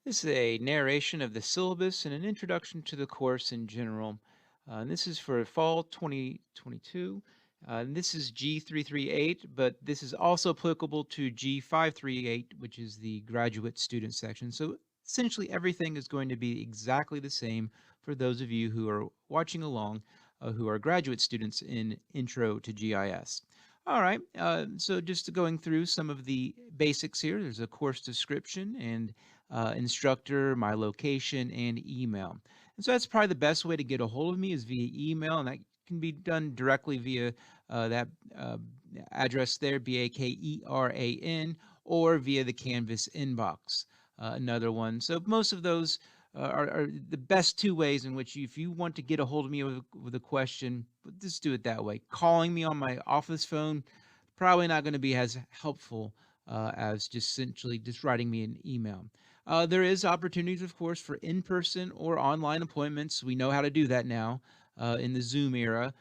This is a narration of the syllabus and an introduction to the course in general. And this is for fall 2022. And this is G338, but this is also applicable to G538, which is the graduate student section. So essentially everything is going to be exactly the same for those of you who are watching along, who are graduate students in Intro to GIS. All right, so just going through some of the basics here, there's a course description and instructor, my location, and email. And so that's probably the best way to get a hold of me is via email, and that can be done directly via that address there, Bakeran, or via the Canvas inbox, another one. So most of those are the best two ways in which if you want to get a hold of me with a question, just do it that way. Calling me on my office phone, probably not going to be as helpful as just essentially just writing me an email. There is opportunities, of course, for in-person or online appointments. We know how to do that now in the Zoom era.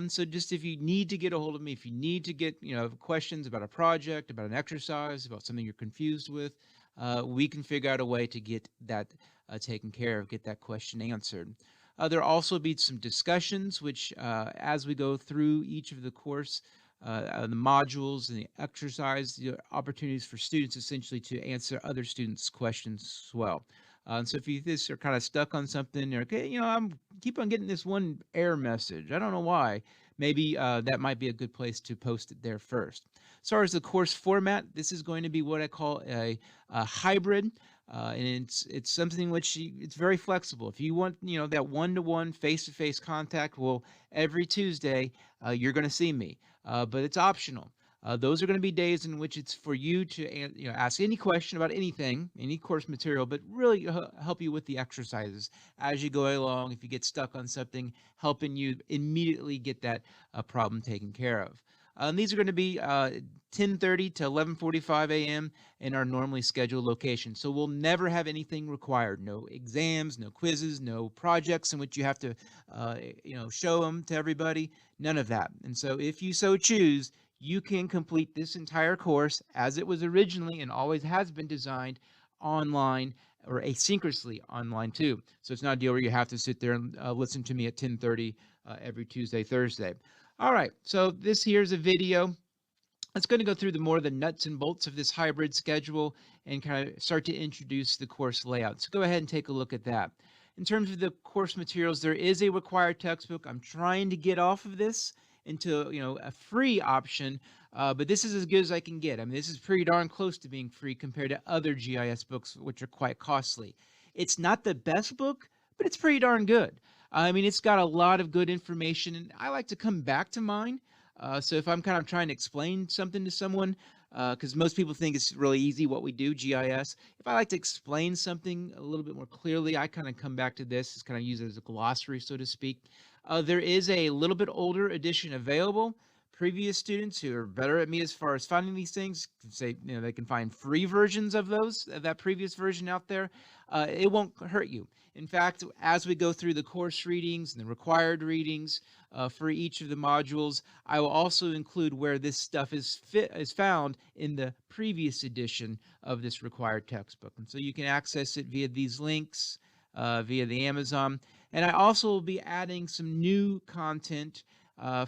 So just if you need to get a hold of me, if you need to get questions about a project, about an exercise, about something you're confused with, we can figure out a way to get that taken care of, get that question answered. There'll also be some discussions, which as we go through each of the course, the modules and the exercise, the opportunities for students essentially to answer other students' questions as well. So if you just are kind of stuck on something, you're okay, I'm keep on getting this one error message. I don't know why. Maybe that might be a good place to post it there first. As far as the course format, this is going to be what I call a hybrid. And it's something which it's very flexible. If you want, that one-to-one, face-to-face contact, well, every Tuesday you're going to see me, but it's optional. Those are going to be days in which it's for you to ask any question about anything, any course material, but really help you with the exercises as you go along. If you get stuck on something, helping you immediately get that problem taken care of. These are going to be 10:30 to 11:45 a.m. in our normally scheduled location. So we'll never have anything required. No exams, no quizzes, no projects in which you have to, show them to everybody. None of that. And so if you so choose, you can complete this entire course as it was originally and always has been designed online or asynchronously online too. So it's not a deal where you have to sit there and listen to me at 10:30 every Tuesday, Thursday. All right, so this here's a video. It's going to go through the nuts and bolts of this hybrid schedule and kind of start to introduce the course layout. So go ahead and take a look at that. In terms of the course materials, there is a required textbook. I'm trying to get off of this into a free option, but this is as good as I can get. I mean, this is pretty darn close to being free compared to other GIS books, which are quite costly. It's not the best book, but it's pretty darn good. I mean, it's got a lot of good information, and I like to come back to mine. So if I'm kind of trying to explain something to someone, because most people think it's really easy what we do, GIS. If I like to explain something a little bit more clearly, I kind of come back to this. It's kind of use it as a glossary, so to speak. There is a little bit older edition available. Previous students who are better at me as far as finding these things can say, they can find free versions of that previous version out there. It won't hurt you. In fact, as we go through the course readings and the required readings for each of the modules, I will also include where this stuff is found in the previous edition of this required textbook. And so you can access it via these links, via the Amazon. And I also will be adding some new content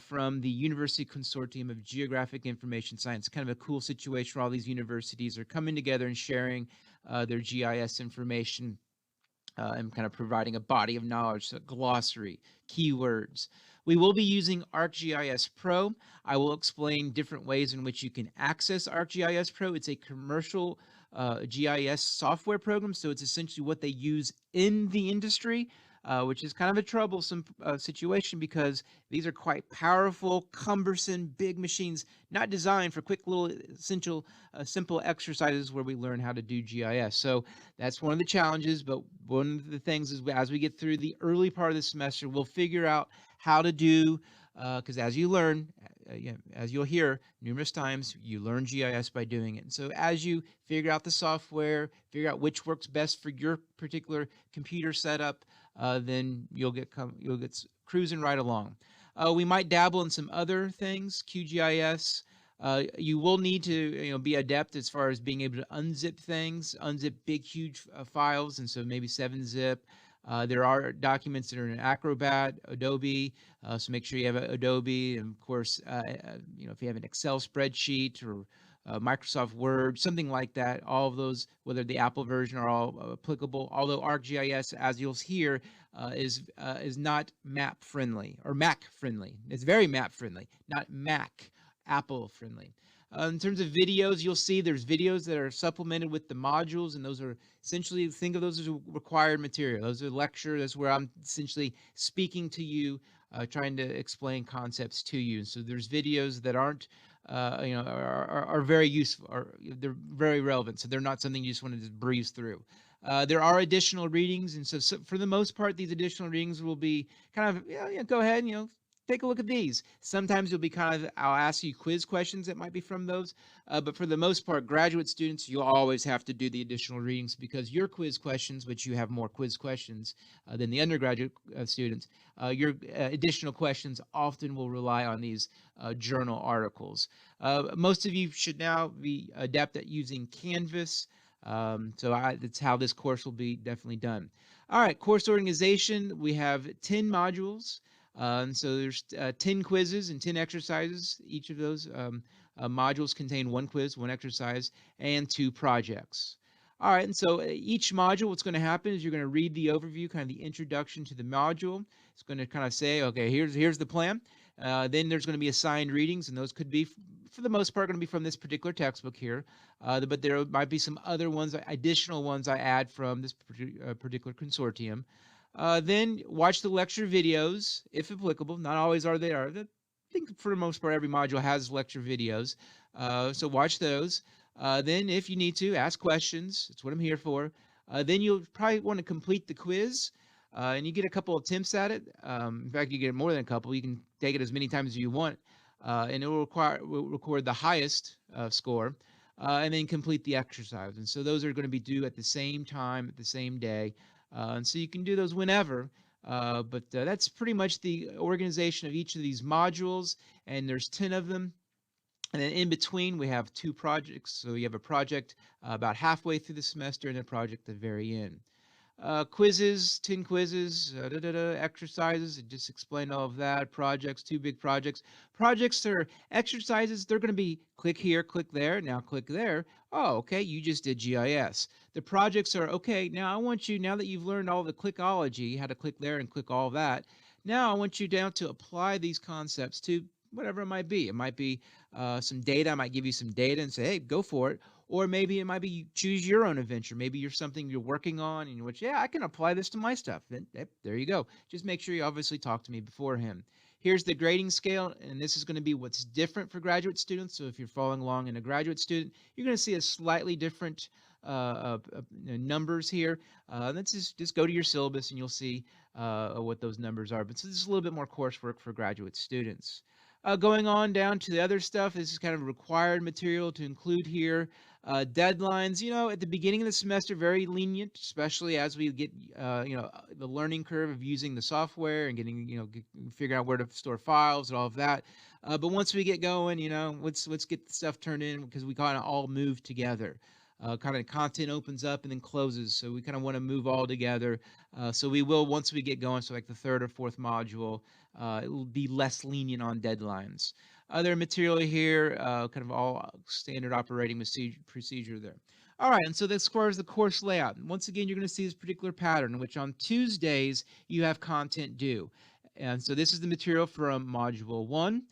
from the University Consortium of Geographic Information Science. Kind of a cool situation where all these universities are coming together and sharing their GIS information and kind of providing a body of knowledge, so glossary, keywords. We will be using ArcGIS Pro. I will explain different ways in which you can access ArcGIS Pro. It's a commercial GIS software program, so it's essentially what they use in the industry, which is kind of a troublesome situation because these are quite powerful, cumbersome, big machines, not designed for quick little essential, simple exercises where we learn how to do GIS. So that's one of the challenges, but one of the things is as we get through the early part of the semester, we'll figure out how to do, because as you learn, as you'll hear numerous times, you learn GIS by doing it. And so as you figure out the software, figure out which works best for your particular computer setup, then you'll get cruising right along. We might dabble in some other things, QGIS, You will need to be adept as far as being able to unzip things, unzip big, huge files, and so maybe 7-zip. There are documents that are in Acrobat, Adobe, so make sure you have Adobe, and of course, if you have an Excel spreadsheet or Microsoft Word, something like that. All of those, whether the Apple version, are all applicable. Although ArcGIS, as you'll hear, is not map friendly or Mac friendly. It's very map friendly, not Mac, Apple friendly. In terms of videos, you'll see there's videos that are supplemented with the modules, and those are essentially, think of those as required material. Those are lecture. That's where I'm essentially speaking to you, trying to explain concepts to you. So there's videos that aren't, are very useful, or they're very relevant. So they're not something you just want to just breeze through. There are additional readings, and so for the most part, these additional readings will be kind of, go ahead and, take a look at these. Sometimes you'll be I'll ask you quiz questions that might be from those, but for the most part, graduate students, you'll always have to do the additional readings, because your quiz questions, which you have more quiz questions than the undergraduate students, your additional questions often will rely on these journal articles. Most of you should now be adept at using Canvas, that's how this course will be definitely done. All right, course organization, we have 10 modules. And so there's 10 quizzes and 10 exercises. Each of those modules contain one quiz, one exercise, and 2 projects. All right, and so each module, what's going to happen is you're going to read the overview, kind of the introduction to the module. It's going to kind of say, okay, here's the plan. Then there's going to be assigned readings, and those could be, for the most part, going to be from this particular textbook here. But there might be some other ones, additional ones I add from this particular consortium. Then watch the lecture videos, if applicable. Not always are they. I think for the most part, every module has lecture videos. So watch those. Then, if you need to, ask questions. That's what I'm here for. Then you'll probably want to complete the quiz, and you get a couple attempts at it. In fact, you get more than a couple. You can take it as many times as you want, and it will record the highest score, and then complete the exercise. And so those are going to be due at the same time, at the same day. And so you can do those whenever, but that's pretty much the organization of each of these modules, and there's 10 of them. And then in between, we have 2 projects. So you have a project about halfway through the semester and a project at the very end. Quizzes, 10 quizzes, exercises, I just explained all of that. Projects, 2 big projects. Projects are exercises, they're going to be click here, click there, now click there. Oh, okay, you just did GIS. The projects are, okay, now I want you, now that you've learned all the clickology, how to click there and click all that, now I want you down to apply these concepts to whatever it might be. It might be some data. I might give you some data and say, hey, go for it. Or maybe it might be you choose your own adventure. Maybe you're something you're working on and which, yeah, I can apply this to my stuff. Then there you go. Just make sure you obviously talk to me beforehand. Here's the grading scale, and this is going to be what's different for graduate students. So if you're following along in a graduate student, you're going to see a slightly different numbers here. Let's just go to your syllabus and you'll see what those numbers are. But so this is a little bit more coursework for graduate students. Going on down to the other stuff, this is kind of required material to include here. Deadlines, at the beginning of the semester, very lenient, especially as we get, the learning curve of using the software and getting, figuring out where to store files and all of that. But once we get going, let's get the stuff turned in, because we kind of all move together. Kind of content opens up and then closes, so we kind of want to move all together. So we will, once we get going, so like the 3rd or 4th module, it will be less lenient on deadlines. Other material here, kind of all standard operating procedure there. All right, and so as far as the course layout, once again, you're going to see this particular pattern in which on Tuesdays you have content due. And so this is the material from Module 1.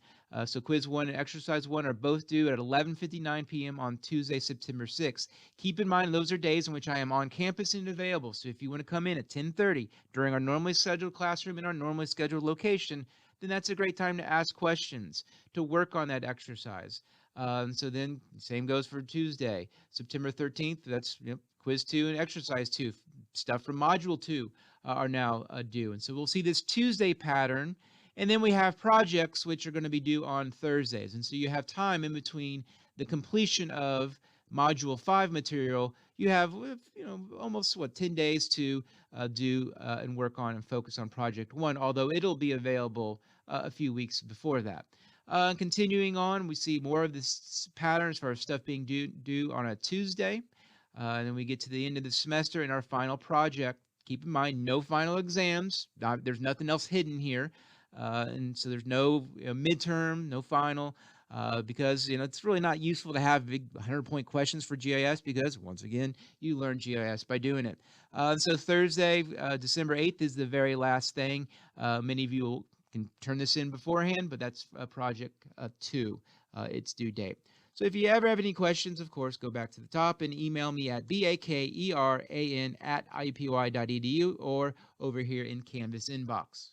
So quiz 1 and exercise 1 are both due at 11:59 p.m. on Tuesday, September 6th. Keep in mind, those are days in which I am on campus and available. So if you want to come in at 10:30 during our normally scheduled classroom in our normally scheduled location, then that's a great time to ask questions, to work on that exercise. So then same goes for Tuesday, September 13th. That's quiz 2 and exercise 2. Stuff from module 2 are now due. And so we'll see this Tuesday pattern. And then we have projects which are going to be due on Thursdays. And so you have time in between the completion of Module 5 material. You have, almost, 10 days to do and work on and focus on Project 1, although it'll be available a few weeks before that. Continuing on, we see more of this patterns for our stuff being due on a Tuesday. And then we get to the end of the semester and our final project. Keep in mind, no final exams. There's nothing else hidden here. And so there's no midterm, no final, because it's really not useful to have big 100-point questions for GIS because, once again, you learn GIS by doing it. So Thursday, December 8th is the very last thing. Many of you can turn this in beforehand, but that's project 2, its due date. So if you ever have any questions, of course, go back to the top and email me at bakeran@iupy.edu or over here in Canvas inbox.